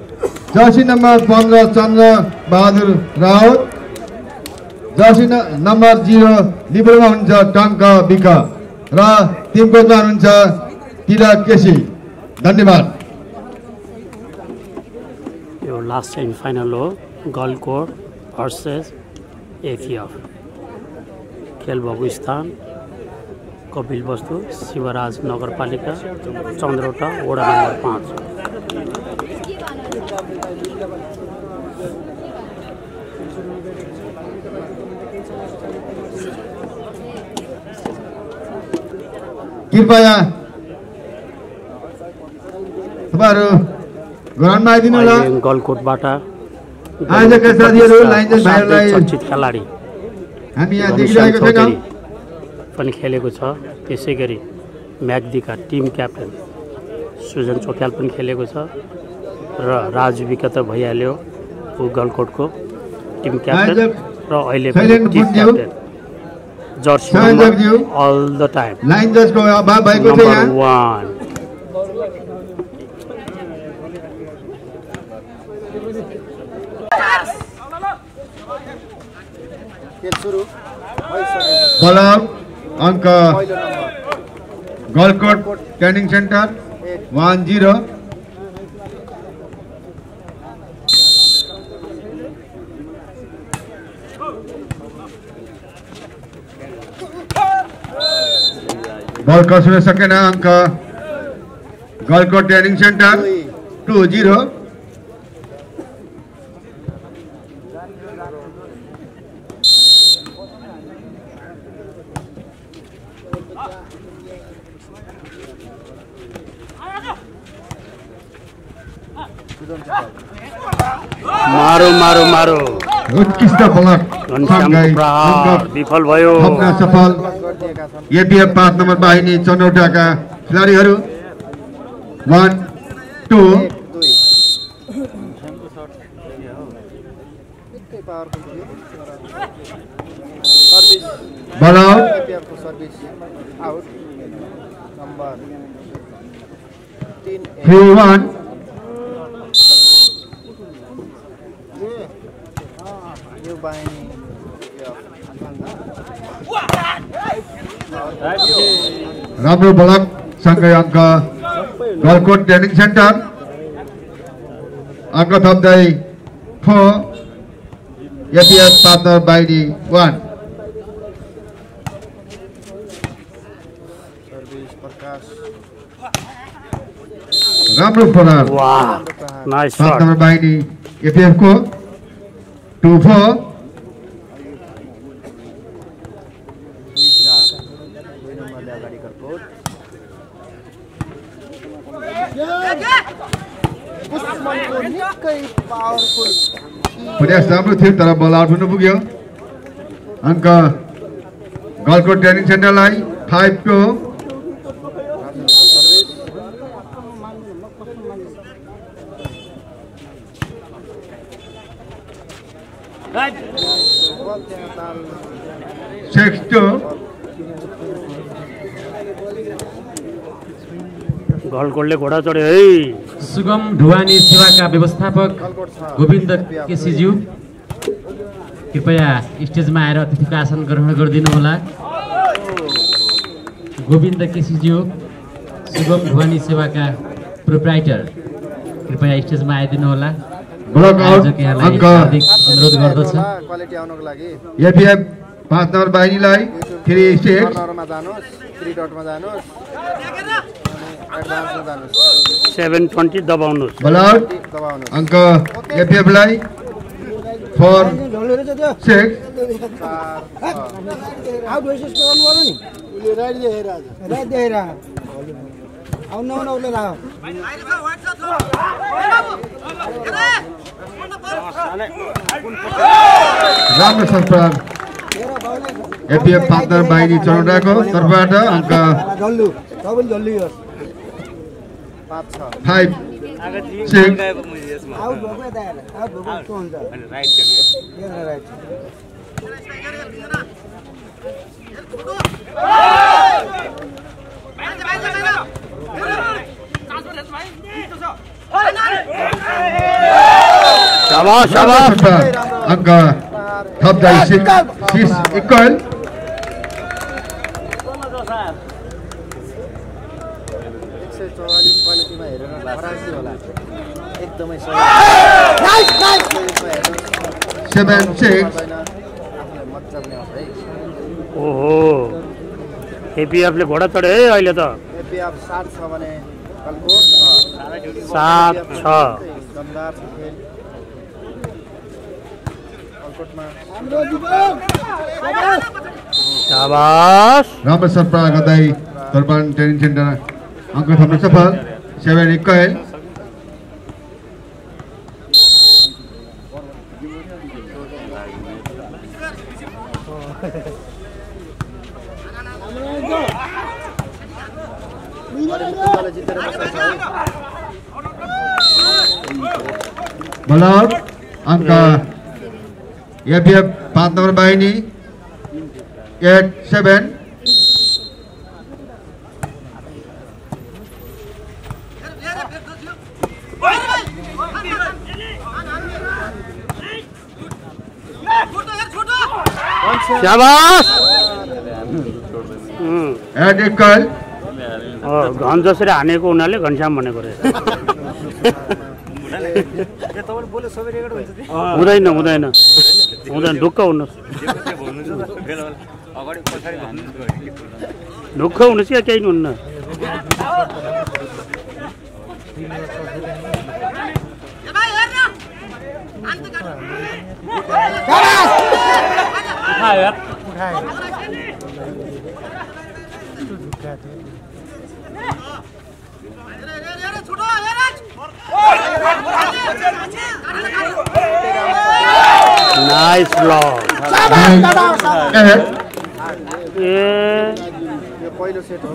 Jersey number 15 चन्द्र Bahadur Raut, Jersey number 0 लिबरमा हुनुहुन्छ टङ्क week र team कोचमा हुनुहुन्छ तिलक केसी। धन्यवाद। यो लास्ट सेमी फाइनल हो, गलकोट भर्सेस एफिएफ। खेल भएको स्थान कपिल वस्तु शिवराज नगरपालिका चन्द्रवटा वडा नम्बर 5। कृपया तपाईहरु ग्राउन्डमा आइदिनु होला। गलकोटबाट आजका साथीहरु लाइन्जर भाइहरुलाई चर्चित खेलाडी हामी यहाँ देखिरहेको छैनौं पनि खेलेको छ। त्यसैगरी म्याग्दीका टिम क्याप्टेन सुजन चोक्याल पनि खेलेको छ र राजु विका त भइहाल्यो, ऊ गलकोटको टिम क्याप्टेन र अहिले team captain jersey all the time line जजको अभाव भएको छ यहाँ। बल अंक गलकोट ट्रेनिंग सेंटर 1-0। बल कसुन सकेन। अंक गलकोट ट्रेनिंग सेंटर 2-0। मारो मारो मारो उत्कृष्ट बलर विफल भयो। सफल एपीएफ 5 नम्बर बाहिनी चन्द्रवटाका खेलाडीहरू 1-2। बल आउट 3-1। राम्रो ब्लक सँगै अंक गलकोट ट्रेनिङ सेन्टर अंक थप्दै 4 एपीएफ पार्टनर बाइडी 1। राम्रो प्रहार पार्टनर बाइडी एपीएफ को 2-4। प्रयास राम्रो थियो तर बल आउट हुनु पुग्यो। अंक गलकोट ट्रेनिङ सेन्टरलाई 5-2। गलकोटले घोडा चढ्यो है। सुगम ढुवानी सेवाका व्यवस्थापक गोविन्द केसीज्यू कृपया स्टेजमा आएर अतिथिको आसन ग्रहण गरिदिनु होला। गोविन्द केसीज्यू सुगम ढुवानी सेवाका प्रोप्राइटर कृपया स्टेजमा आइदिनु होला। अनुरोध गर्दछ। एपीएफ 5 नम्बर बाहिनीलाई 3 स्टेज 720 दबाउनु। बल आउट अंक एपीएफ लाई 4-6। राम्रो संस्कार एपीएफ 5 नम्बर बाहिनी चौडाको तर्फबाट अंक 5-6। शाबाश शाबाश अंक थप्दै 6 इक्वल क्वालिटीमा हेरेर फरासी होला एकदमै 7-6 मजाले आउँछ है ओहो एपीएफले घोडा चढे है अहिले त एपीएफ 7 छ भने कलकोट 7-6 दमदार छ खेल कलकोटमा शाबाश राम्रो सर्भ प्रहार गर्दै दर्पण ट्रेनिङ सेन्टर अङ्क थप्न सफल 7 इक्वल बलआउट अंक एपीएफ 5 नंबर बाहिनी 8-7 शाबाश एट इक्वल घन जसरी हानेको उनीहरूले घनश्याम भनेको रहेछ हुँदैन हुँदैन हुँदैन ढुक्क हुनुहोस् ढुक्क हुनुहोस् क्या केही हुन्न नाइस ब्लॉक यो पहिलो सेट हो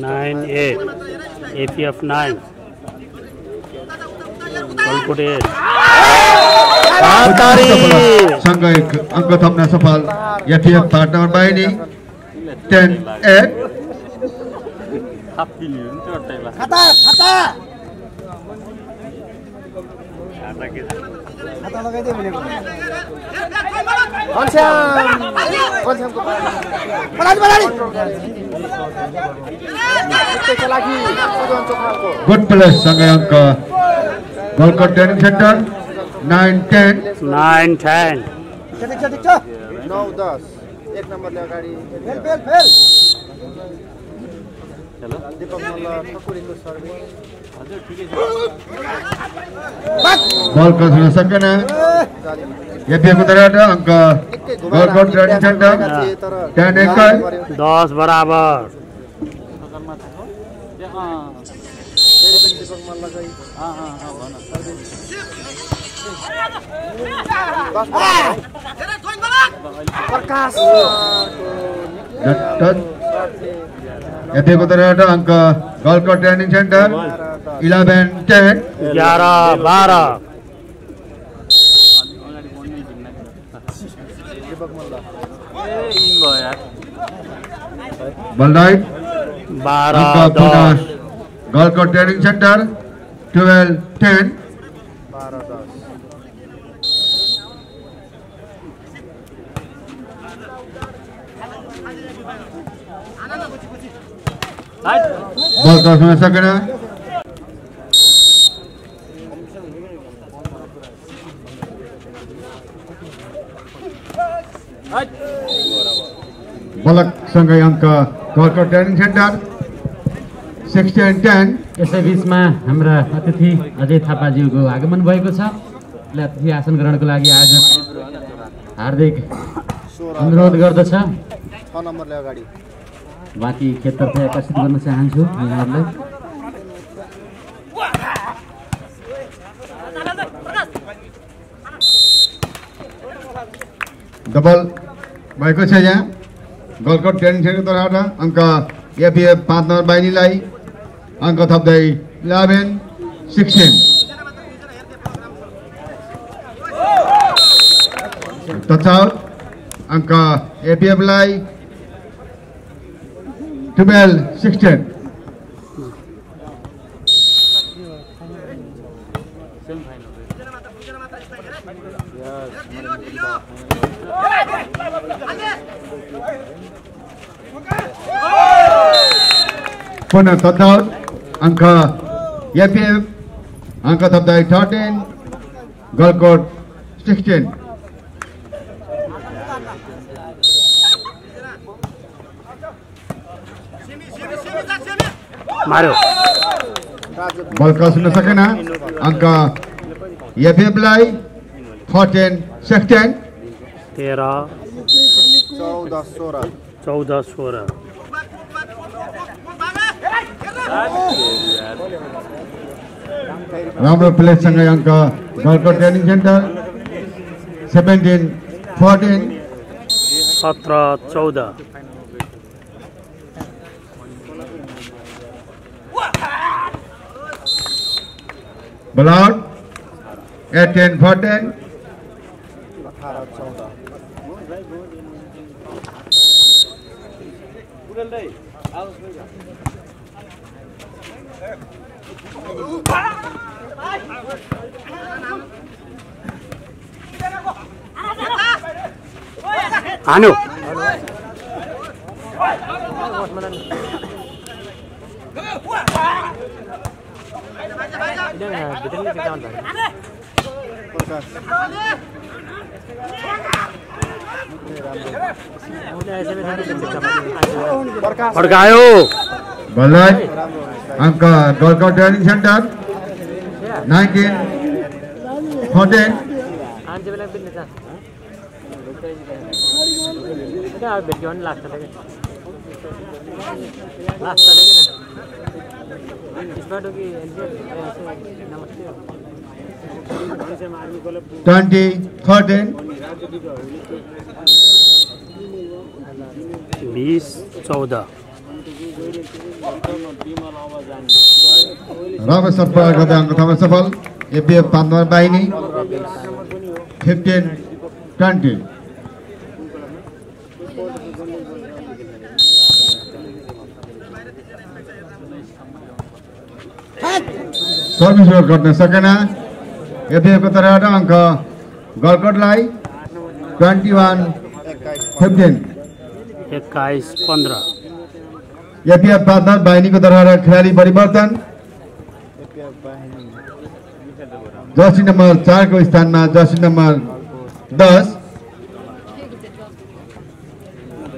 9-8 एपीएफ 9 कलकोट 8 सँगै अङ्क थप्न सफल एपीएफ 5 नम्बर बाहिनी 10-8 खाता लगाइदिए भनेको गुड प्लेस सँगै अङ्क गलकोट ट्रेनिङ सेन्टर 9-10 9-10 9-10 एक नम्बरले अगाडि दीपक मल्ल ठकुरीको सर्भिस बल क्रस हुन सकेन एपीएफको तर्फबाट अङ्क गलकोट ट्रेनिङ सेन्टर 10 इक्वल 10 बराबर दीपक मल्लकै प्रकाश एपीएफको तर्फबाट अङ्क गलकोट ट्रेनिङ सेन्टर 11-10 11-12 बल राइट 12-10 गलकोट ट्रेनिङ सेन्टर 12-10 बल क्रस हुन सकेन बलकसँगै अङ्क गलकोट ट्रेनिङ सेन्टर 16-10 यसै बिचमा हाम्रा अतिथि अजय थापाज्यूको आगमन भएको छ अतिथि आसन ग्रहणको लागि आयोजक हार्दिक अनुरोध गर्दछ 6 नम्बरले अगाडि बाँकी खेततर्फ आकर्षित गर्न चाहन्छु यहाँहरूलाई डबल भएको छ यहाँ गलकोट ट्रेनिङ सेन्टर तर्फबाट अङ्क एपीएफ 5 नम्बर बाहिनीलाई अङ्क थप्दै 11-16 टचआउट अङ्क एपीएफलाई 12-16 पुनः तत्काल अंक एपीएफ अंक थप्दै 13 गलकोट 16 मार्यो बल क्रस हुन सकेन अंक एपीएफ लाई 14 16 13 14-16 14-16 राम्रो प्लेस सँगै अंक गलकोट ट्रेनिङ सेन्टर 17 14 17-14 बल आउट 18 14 हान्यो फड्कायो बल्लाई अंक गलकोट ट्रेनिङ सेन्टर 19 14 20 13 20-14 राम्रो सफल गर्दै अंक थप्न सफल एपीएफ 5 नम्बर बाहिनी 15 20 सर्भिस रोल गर्न सकेन एपीएफ को तर्फबाट अंक गलकोटलाई 21 15 21-15 एपीएफ 5 नम्बर बाहिनीको तर्फबाट खेलाडी परिवर्तन जर्सी नम्बर 4 को स्थानमा जर्सी नम्बर 10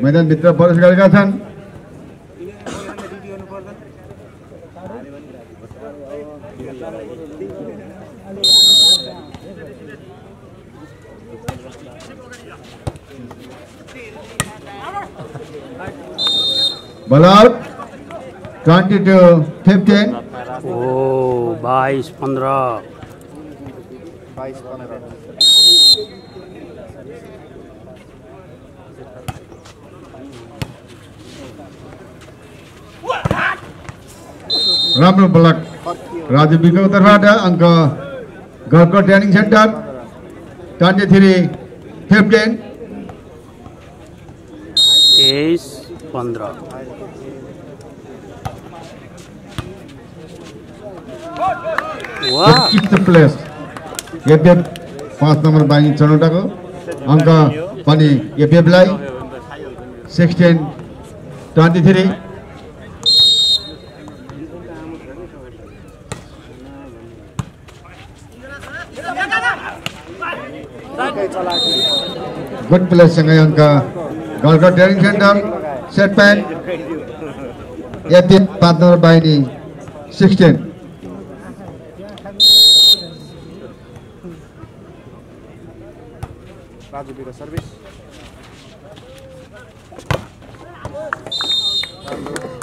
मैदानभित्र प्रवेश गरेका छन् बल आउट 22-15 ओ 22-15 राम्रो ब्लक राजु विको तर्फबाट अंक गलकोट ट्रेनिङ सेन्टर 23-15 23-15 वाह प्लेस एपीएफ 5 नम्बर बाहिनी चनौटाको अंक पनि एपीएफलाई 16-23 गुड प्लेस सँगै अंक गलकोट ट्रेनिङ सेन्टर सेट प्यान एपीएफ 5 नम्बर बाहिनी 16 राजु बिको सर्भिस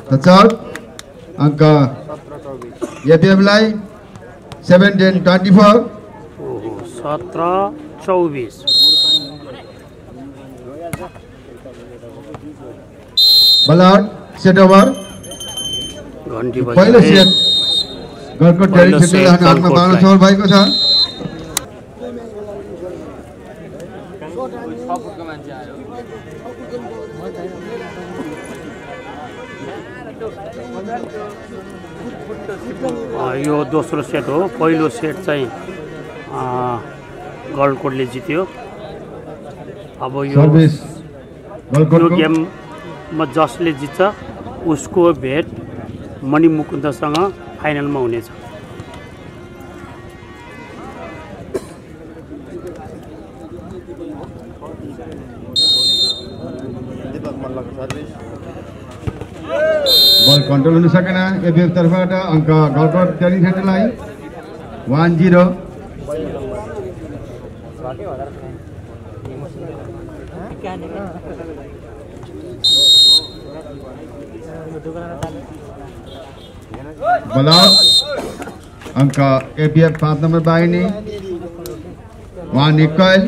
तत्काल अंक 17-24 एपीएफलाई 17-24 ओहो 17-24 बल आउट सेट ओभर घन्टी पहिलो बजे सेट गलकोट ट्रेनिङ सेन्टरले आफ्नो हातमा पाउन सफल भएको छ यो दोस्रो सेट हो। पहिलो सेट चाहिँ गलकोटले जित्यो। अब यो गेममा जसले जित्छ उसको भेट मणिमुकुन्दसँग फाइनलमा हुनेछ। बल कन्ट्रोल हुन सकेन एबिएफ तर्फबाट अङ्क गलकोट ट्रेनिङ सेन्टरलाई 1-0। बल अङ्क एबिएफ 5 नम्बर बाहिनी 1 इक्वल।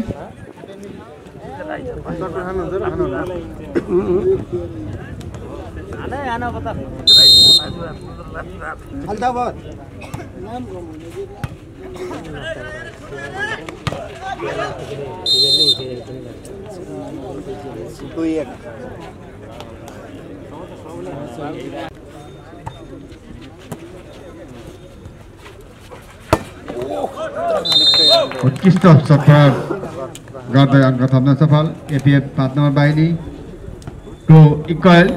उत्कृष्ट सफल गर्दै अङ्क थप्न सफल एपिएफ 5 नम्बर बाहिनी 2 इक्वल।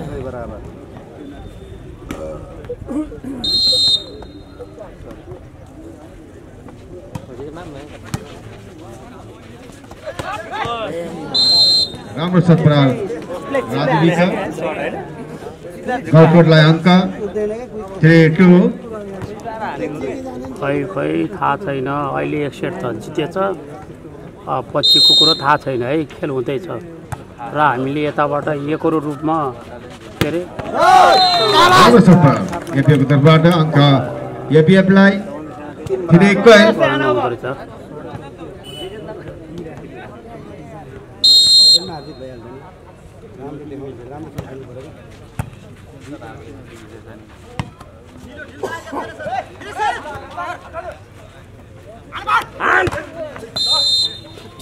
राम्रो सत्प्राल राजवीका गलकोटलाई अङ्क 3-2। खै थाहा छैन। अहिले एक सेट त जितेछ, पछिको कुरो थाहा छैन है। खेल हुँदैछ र हामीले यताबाट एकको रूपमा के अरे एपिएफको तर्फबाट अङ्क एपिएफलाई 3 इक्वल।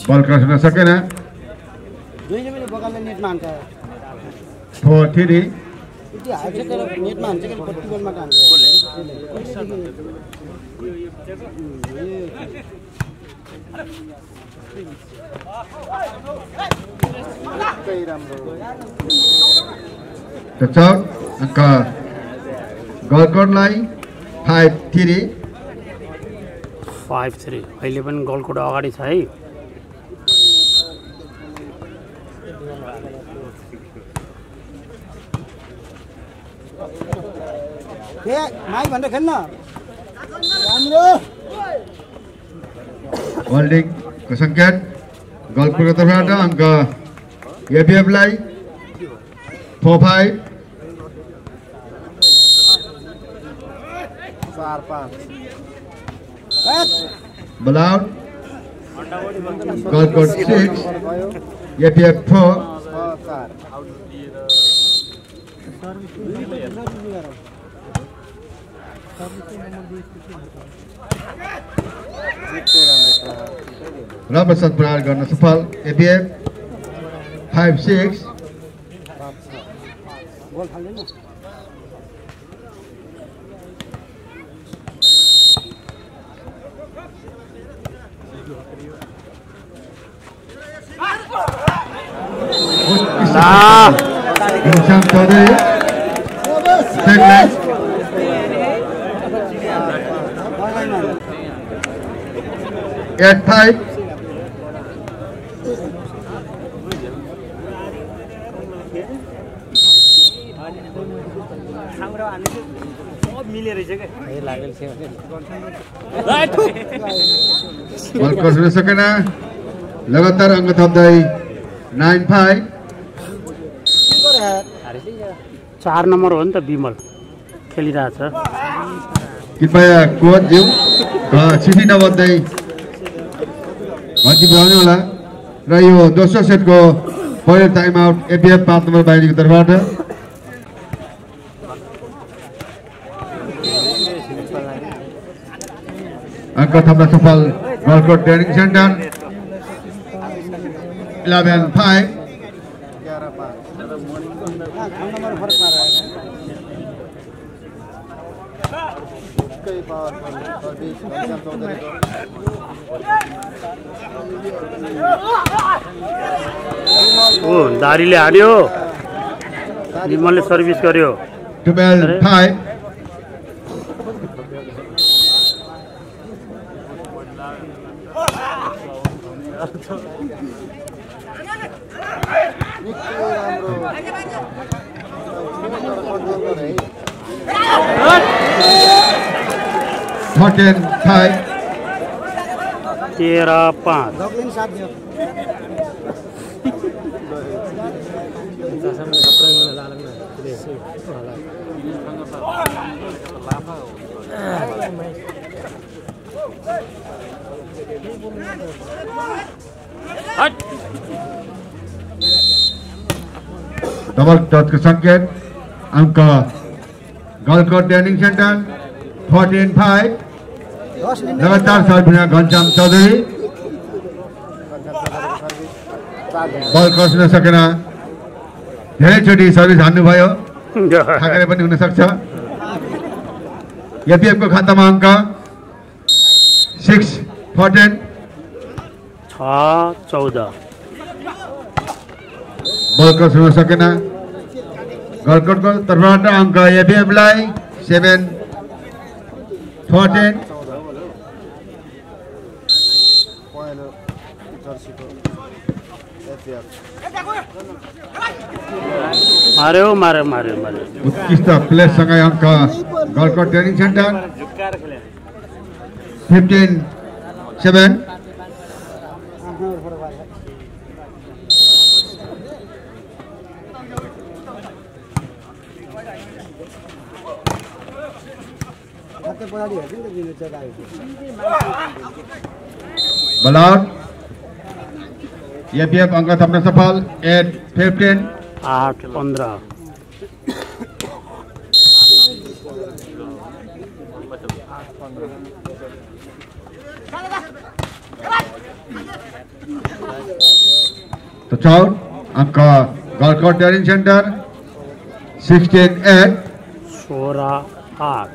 बल क्रस हुन सकेन 4-3। अङ्क गलकोटलाई 5-3। 5-3 अहिले पनि गलकोट अगाडि छ है। होल्डिङको सङ्केत गलकोटको तर्फबाट अङ्क एपिएफलाई 4-5। बल आउट गलकोट 6 एपिएफ 4। राम्रो शट प्रहार गर्न सफल एपिएफ 5-6। Insam Chaudhary 8-5। बल क्रस हुन सकेन लगातार अङ्क थप्दै 9-5। 4 नम्बर हो नि त विमल खेलिरहेछ। कृपया कोच ज्यू सिटी नबन्दै हकी बजाउने होला र यो दोस्रो सेटको पहिलो टाइम आउट एपिएफ 5 नम्बर बाहिनीको तर्फबाट। अङ्क थप्न सफल गलकोट ट्रेनिङ सेन्टर 11-5। ठिक्कै पावर सर्भिस घनश्याम चौधरीको ओ दारीले हान्यो विमलले सर्भिस गर्यो 12-5 13-5 13-5 डबल टचको सङ्केत अङ्क गलकोट ट्रेनिङ सेन्टर 14-5 लगातार सर्भिस घनश्याम चौधरी बल कस्न सकेन धेरैचोटि सर्भिस हान्नुभयो थाकेर पनि हुन सक्छ एपिएफको खातामा अङ्क 6-14 6-14 बल कस्न सकेन गलकोटको तर्फबाट अङ्क एपिएफलाई 7-14 पहेँलो जर्सीको एफएफ मार्यो उत्कृष्ट प्लेससँगै अङ्क गलकोट ट्रेनिङ सेन्टर 15-7 बलाउट एपिएफ अङ्क थप्न सफल 8-15 8-15 तो चौट अङ्क गलकोट ट्रेनिङ सेन्टर 16-8 16-8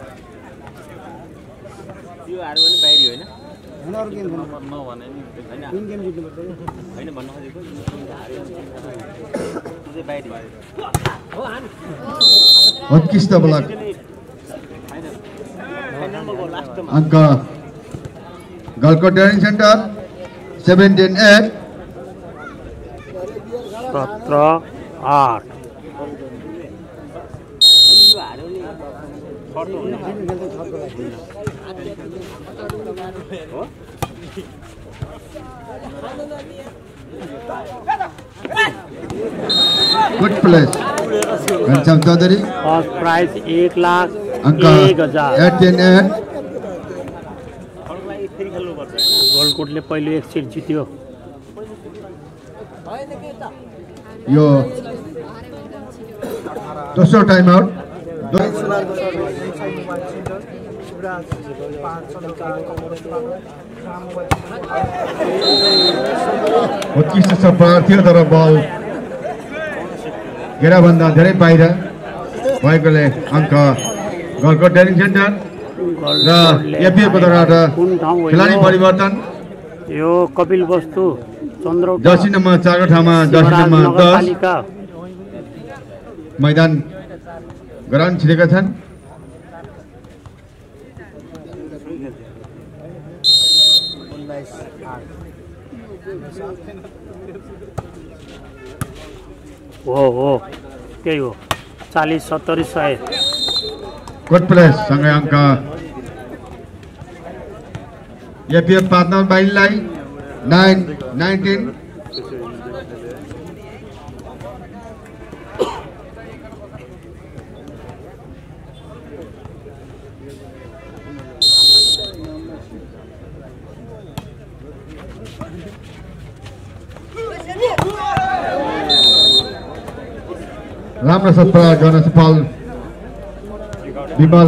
उत्कृष्ट ब्लक अङ्क Galkot training centre 17-8 17-8 good place Ghanshyam Chaudhary first prize 1,01,000 अङ्क 18-8 गलकोटले पहिलो एक सिट जित्यो यो दोस्रो टाइम आउट उत्कृष्ट सफल थियो तर बल घेराभन्दा धेरै बाहिर भएकोले अङ्क गलकोट ट्रेनिङ सेन्टर र एपिएफको तर्फबाट खेलाडी परिवर्तन यो कपिल वस्तु चन्द्र जर्सी नम्बर 4 को ठाउँमा जर्सी नम्बर 10 मैदान ग्राउन्ड छिरेका छन् हो त्यही हो 40-70-100 कोट प्लेस सँगै अङ्क एपिएफ पार्टनर बाइललाई 9-19 राम्रो शट प्रयोग गर्न सफल विमल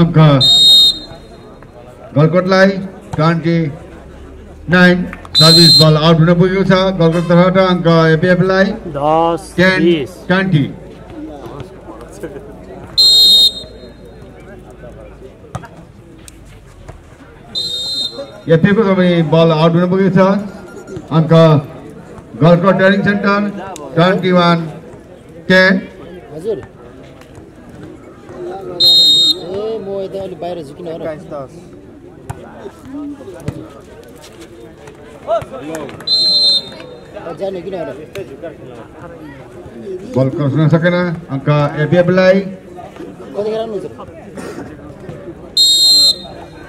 अङ्क गलकोटलाई 29 सर्भिस बल आउट हुन पुगेको छ गलकोट तर्फबाट अङ्क एपिएफलाई 10-20 10-20 एफएको तपाईँ बल आउट हुन पुगेको छ। अङ्क गलकोट ट्रेनिङ सेन्टर 21-10। हजुर ए म यता अलि बाहिर छु किन हो र 21-10 जाने किन हो र बल क्रस हुन सकेन। अङ्क एफएफलाई कतिखेर आउनुहुन्छ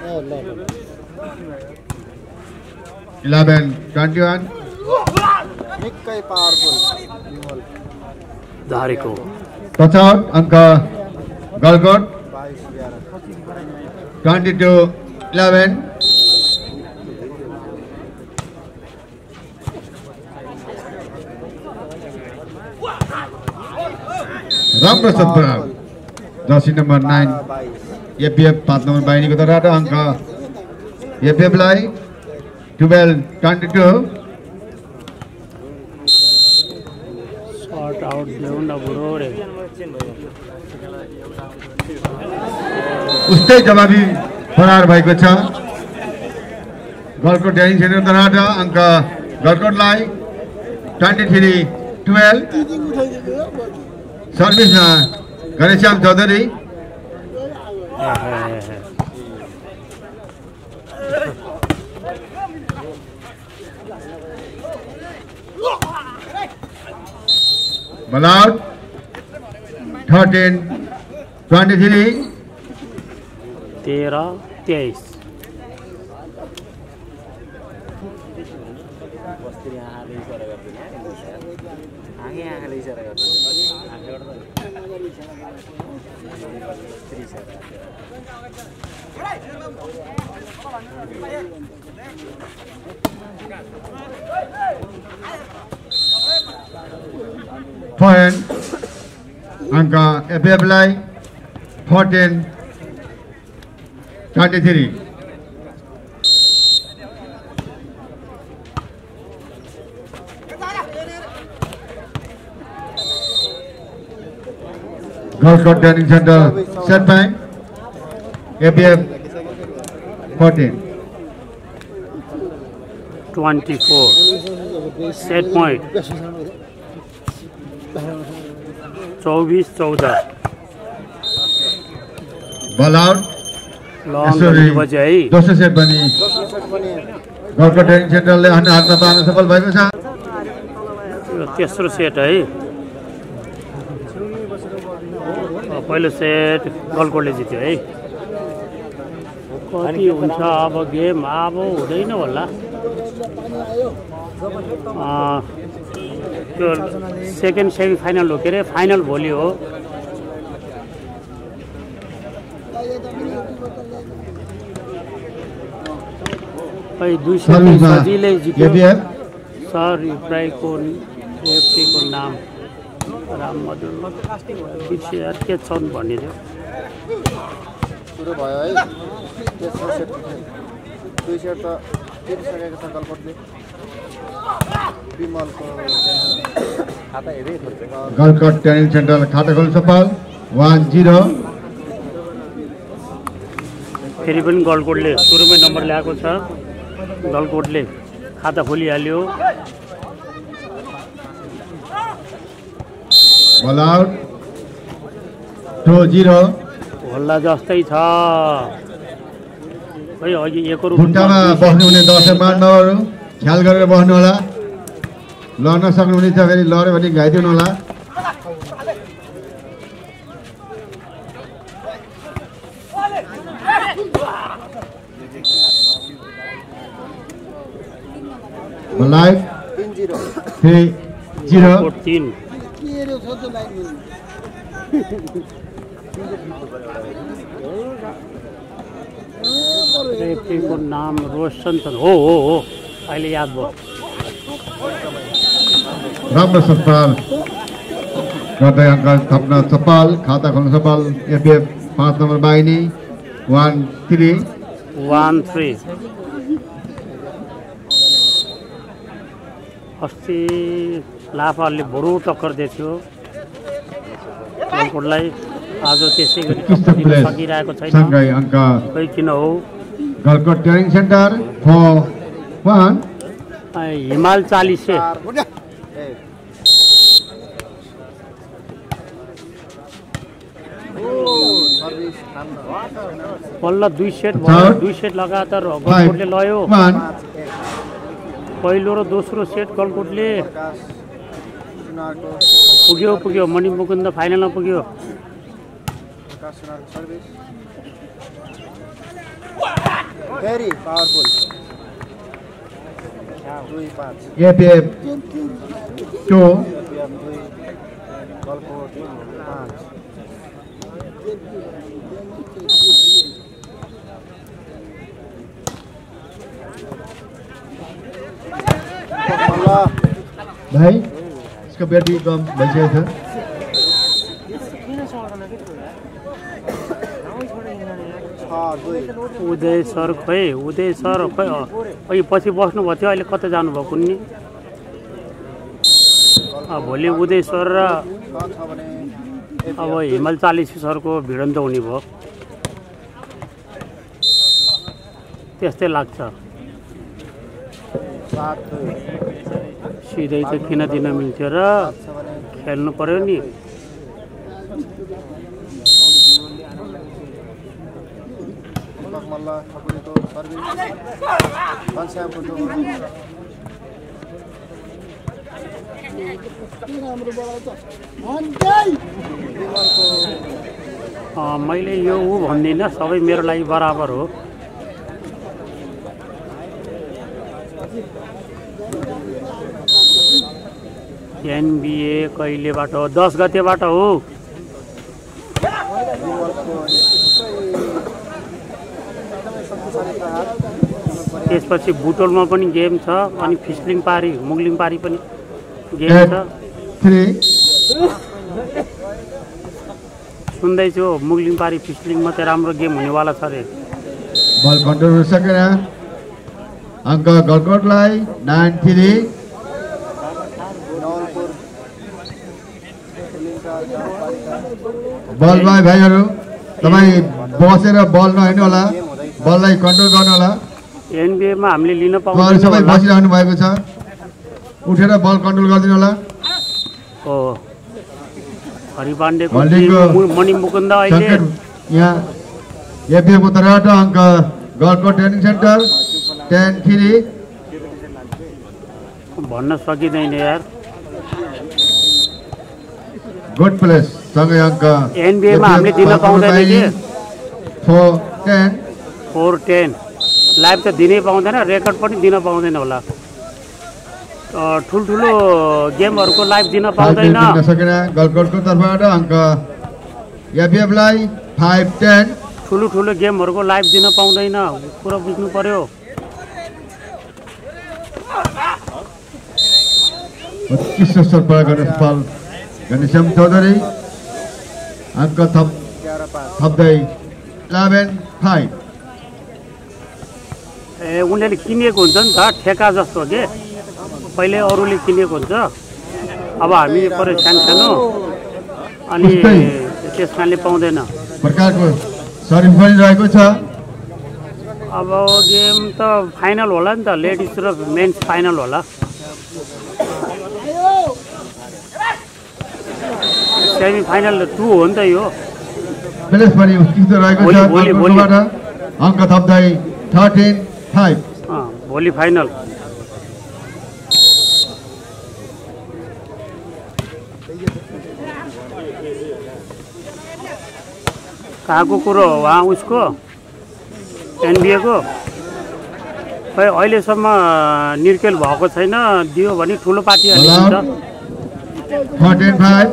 ए ल ल 11-21। निकै पावरफुल विमल धारेको टच आउट। अङ्क गलकोट 22-11 22-11। राम्रो सत्र जर्सी नम्बर 9 एफएफ 5 नम्बर बाहिनीको तर्फबाट अङ्क एफएफलाई 12-22। सर्ट आउट देऊ न बुढो रे उस्तै जवाबी फरार भएको छ। गलकोट ट्रेनिङ सेन्टर तर्फबाट अङ्क गलकोटलाई 23-12। सर्भिसमा Ghanshyam Chaudhary ball out 13-23। 13-23 point अङ्क एफएफलाई 14-23। Galkot training centre set point FF 24 set point 24-14 ball out. लङ बजे है दोस्रो सेट पनि गलकोट ट्रेनिङ सेन्टरले हातमा पार्न सफल भएको छ। यो तेस्रो सेट है पहिलो सेट गलकोटले जित्यो है कति हुन्छ अब गेम अब हुँदैन होला त्यो सेकेन्ड सेमी फाइनल हो के अरे फाइनल भोलि हो खै 200 सजिलै जित्यो सर रिप्राईको एफसीको नाम राम मधुर विषय के छन् भन्ने थियो सुरु भयो है तेस्रो सेट 2 सेट त जितिसकेको छ गलकोटले विमलको खाता हेरै खोज्छ गलकोट ट्रेनिङ सेन्टर खाता खोल्न सफल 1-0। फेरि पनि गलकोटले सुरुमै नम्बर ल्याएको छ गलकोटले खाता खोलिहाल्यो बल आउट 2-0। हल्ला जस्तै छ खै अघि एकरो खुट्टामा बस्नुहुने दर्शकमानहरू ख्याल गरेर बस्नु होला। लड्न सक्नुहुनेछ फेरि लड्यो भने घाइदिनु होला। लाइभ 3-0 3 रेफ्रीको नाम रोशन हो अहिले याद भयो राम्रो सफल गर्दै अङ्क थप्न सफल खाता खोल्न सफल एफएफ 5 नम्बर बाहिनी 1-3 अस्ति लाफाले बरु टक्कर दिएको थियो गलकोटलाई आज त्यसै गरी 21 दिन प्लेस सकिरहेको छैन सँगै अङ्क खै किन हो गलकोट ट्रेनिङ सेन्टर 4-1 हिमाल 40 बल्ल 2 सेट भयो 2 सेट लगातार गलकोटले लयो 1 पहिलो र दोस्रो सेट गलकोटले पुग्यो मणिमुकुन्द फाइनलमा पुग्यो भेरी पावरफुल 2-5 APF 2 गलकोट 5 भाइ इसको ब्याट्री कम भइसकेको छ उदय सर खै अहिले पछि बस्नुभएको थियो अहिले कता जानुभयो कुन्नी भोलि उदय सर र अब हिमाल 40 सरको भिडन्त हुने भयो त्यस्तै लाग्छ सिधै त किन दिन मिल्थ्यो र खेल्नु पर्यो नि मैले यो ऊ भन्दिनँ सबै मेरो लागि बराबर हो NBA कहिलेबाट हो 10 गतेबाट हो त्यसपछि बुटोलमा पनि गेम छ अनि फिस्लिङ पारी मुगलिङ पारी पनि गेम छ 3 सुन्दैछु मुगलिङ पारी फिस्लिङमा चाहिँ राम्रो गेम हुनेवाला छ रे बल कन्ट्रोल सकेन अङ्क गलकोटलाई 9-3 बल भाइहरू तपाईँ बसेर बल नहेर्नु होला बललाई कन्ट्रोल गर्नु होला NBA मा हामीले लिन सबै पाउँदैन बसिरहनु भएको छ उठेर बल कन्ट्रोल गरिदिनु होला हो हरिपाण्डेको हल्दीको मणिमुकुन्द अहिले यहाँ एपिएको तर्फबाट अङ्क गलकोट ट्रेनिङ सेन्टर 10-3 भन्न सकिँदैन यार गुड प्लेस सँगै अङ्क NBA मा हामीले दिन पाउँदैन के 4-10 4-10 लाइभ त दिनै पाउँदैन रेकर्ड पनि दिन पाउँदैन होला ठुल्ठुलो गेमहरूको लाइभ दिन पाउँदैन सकेन गलकोटको तर्फबाट अङ्क एपिएफलाई 5-10 ठुलो गेमहरूको लाइभ दिन पाउँदैन कुरा बुझ्नु पर्यो 25 सर प्रयोग गर्ने फल घनश्याम चौधरी अङ्क थप्दै 11-5 उनीहरूले किनेको हुन्छ नि त ठेका जस्तो के पहिले अरूले किनेको हुन्छ अब हामी पऱ्यो सानो अनि त्यस कारणले पाउँदैन प्रकारको सर्भिस पनि रहेको छ अब गेम त फाइनल होला नि त लेडिज र मेन्स फाइनल होला सेमी फाइनल 2 हो नि त यो प्लेस पनि उत्कृष्ट रहेको छ गलकोटबाट अङ्क थप्दै 13-5 भोलि फाइनल कहाँको कुरो हो वहाँ उसको NBA को खै अहिलेसम्म निर्केल भएको छैन दियो भने ठुलो पार्टी हालिन्छ 14-5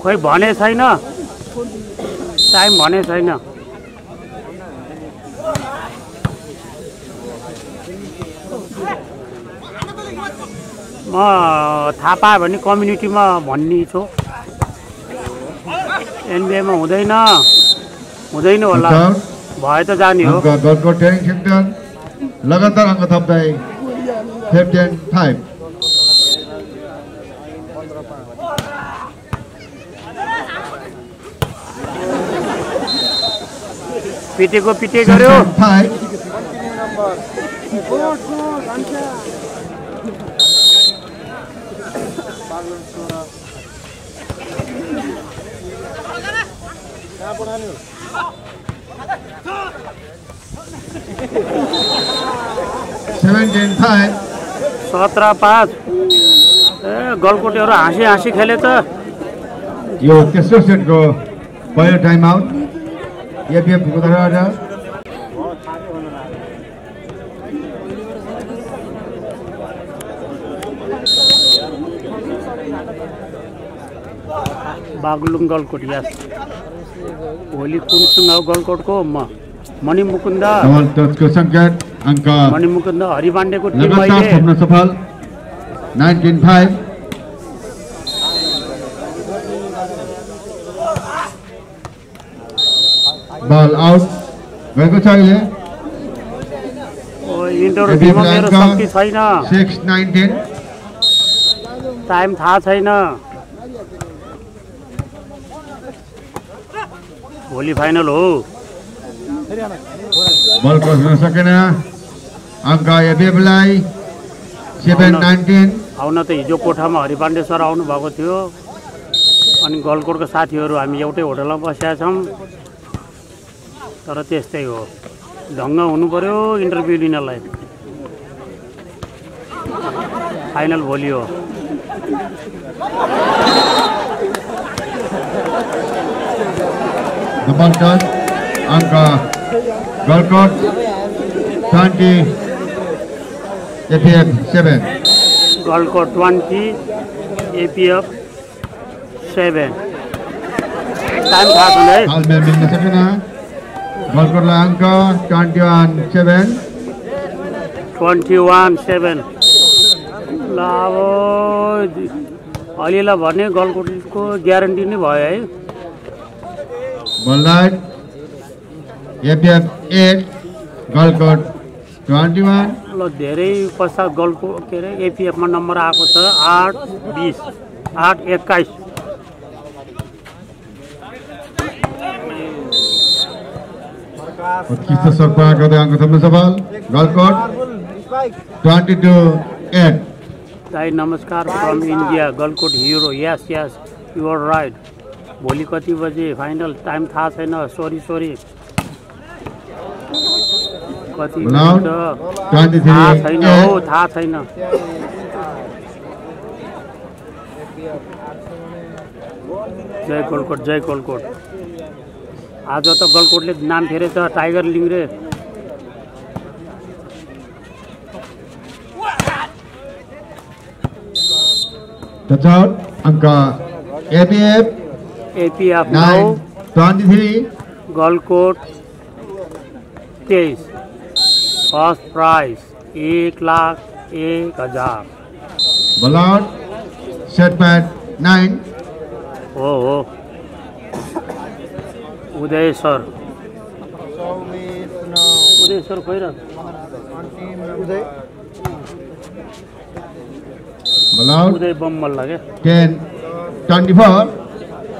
खै भने छैन टाइम भने छैन म थाहा पाएँ भने कम्युनिटीमा भन्ने छु NBA मा हुँदैन होला भए त जाने हो गलकोट ट्रेनिङ सेन्टर लगातार अङ्क थप्दै 15-5 पिटेको पिटे गर्यो 5. कहाँ पठाने हो 17-5. 17-5 गलकोटेहरू हाँसी हाँसी खेले त यो तेस्रो सेटको पहिलो टाइम आउट एपिएफ को तर्फबाट बागलुङ गलकोट यस भोलि कुनसँग हो गलकोटको मणिमुकुन्द डबल टचको सङ्केत अङ्क मणिमुकुन्द हरिपाण्डेको टिम लगातार अहिले थप्न सफल 19-5. बल आउट भएको छ अहिले इन्डोर टिममा मेरो शक्ति छैन 6-19. टाइम थाहा छैन भोलि फाइनल हो बल क्रस गर्न सकेन अङ्क एबिएफलाई 7-19. आउन त हिजो कोठामा हरिपाण्डे सर आउनु भएको थियो अनि गलकोटको साथीहरू हामी एउटै होटलमा बसेका छौँ तर त्यस्तै हो ढङ्ग हुनु पर्यो इन्टरभ्यू लिनलाई फाइनल भोलि हो डबल टच अङ्क Galkot 20 APF 7. Galkot 20 APF 7 time थाहा छैन है हालमा मिल्न सकेन गलकोटलाई अङ्क 21-7. 21-7 ल अब अलिअलि भने गलकोटको ग्यारेन्टी नै भयो है बल राइट एपिएफ 8 गलकोट 21. ल धेरै पश्चात गलको के अरे एपिएफमा नम्बर आएको छ 8-20 8-21 उत्कृष्ट सर्पा गर्दै अङ्क थप्न सफल गलकोट 22-8. दाइ नमस्कार from India Galkot hero yes yes you're right भोलि कति बजे फाइनल टाइम थाहा छैन सरी कति थाहा छैन हो थाहा छैन जय गलकोट आज त गलकोटले नाम फेरेछ टाइगर लिङ्रे टचआउट अङ्क एपिएफ 9-23 गलकोट 23 फर्स्ट प्राइज 1,01,000 बल आउट सेट प्याड 9. हो उदय सर खोइ र बल आउट उदय बम्मल लाग्यो 10-24.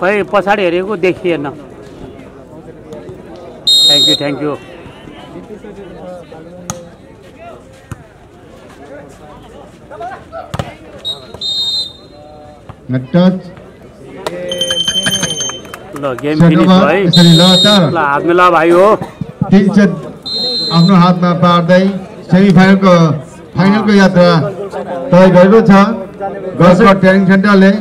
खै पछाडि हेरेको देखिएन थ्याङ्क यू टच ल गेम फिनिस भयो ल हात मिला भाइ हो 3 सेट आफ्नो हातमा पार्दै फाइनलको यात्रा तय गरेको छ गलकोट ट्रेनिङ सेन्टरले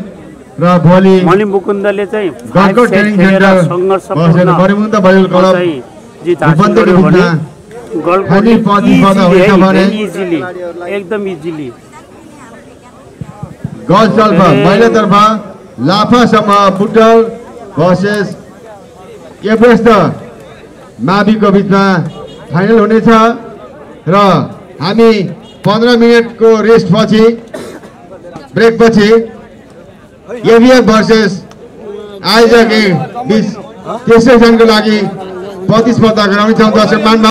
र भोलि मणिमुकुन्दले चाहिँ गलकोट ट्रेनिङ सेन्टर सङ्घर्षपूर्ण परिमुक्त भलिबल क्लब जित हासिल गर्यो भने गलकोट इजिली एकदम इजिली गर्ल्सतर्फ महिलातर्फ लाफासम्म बुटल भर्सेस एभरेस्ट माविको बिचमा फाइनल हुनेछ र हामी 15 मिनटको रेस्ट पछि ब्रेक पछि एभिएफ भर्सेस आयोजक बीच तेस्रो स्थानको लागि प्रतिस्पर्धा गराउनेछौँ। दर्शक